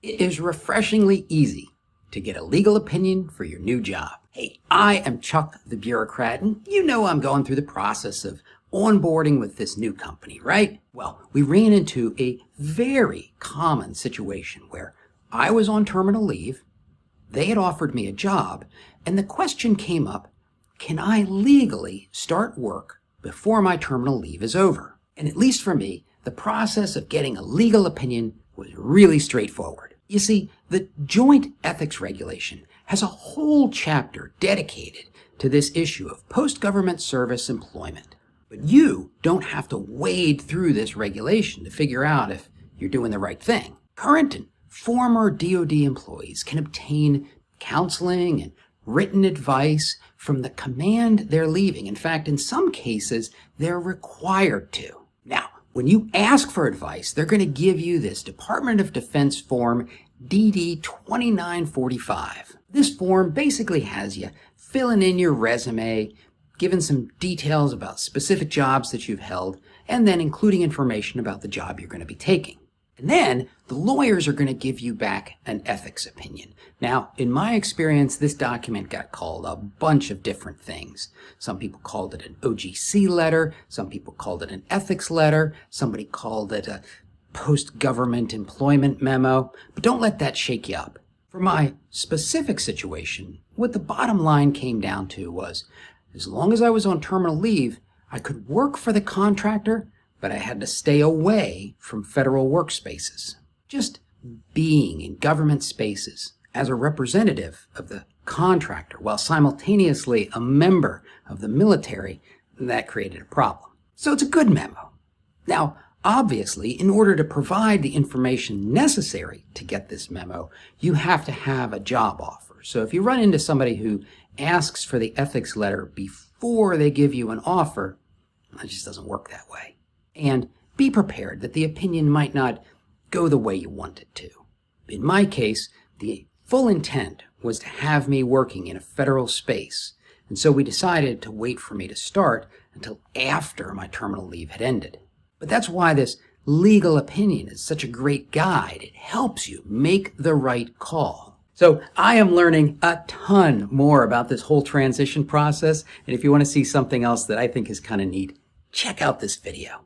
It is refreshingly easy to get a legal opinion for your new job. Hey, I am Chuck the bureaucrat, and you know I'm going through the process of onboarding with this new company, right? Well, we ran into a very common situation where I was on terminal leave, they had offered me a job, and the question came up, can I legally start work before my terminal leave is over? And at least for me, the process of getting a legal opinion was really straightforward. You see, the Joint Ethics Regulation has a whole chapter dedicated to this issue of post-government service employment. But you don't have to wade through this regulation to figure out if you're doing the right thing. Current and former DoD employees can obtain counseling and written advice from the command they're leaving. In fact, in some cases, they're required to. Now, when you ask for advice, they're going to give you this Department of Defense form DD 2945. This form basically has you filling in your resume, giving some details about specific jobs that you've held, and then including information about the job you're going to be taking. And then the lawyers are going to give you back an ethics opinion. Now, in my experience, this document got called a bunch of different things. Some people called it an OGC letter. Some people called it an ethics letter. Somebody called it a post-government employment memo. But don't let that shake you up. For my specific situation, what the bottom line came down to was, as long as I was on terminal leave, I could work for the contractor, but I had to stay away from federal workspaces. Just being in government spaces as a representative of the contractor while simultaneously a member of the military, that created a problem. So it's a good memo. Now, obviously, in order to provide the information necessary to get this memo, you have to have a job offer. So if you run into somebody who asks for the ethics letter before they give you an offer, it just doesn't work that way. And be prepared that the opinion might not go the way you want it to. In my case, the full intent was to have me working in a federal space, and so we decided to wait for me to start until after my terminal leave had ended. But that's why this legal opinion is such a great guide. It helps you make the right call. So I am learning a ton more about this whole transition process, and if you want to see something else that I think is kind of neat, check out this video.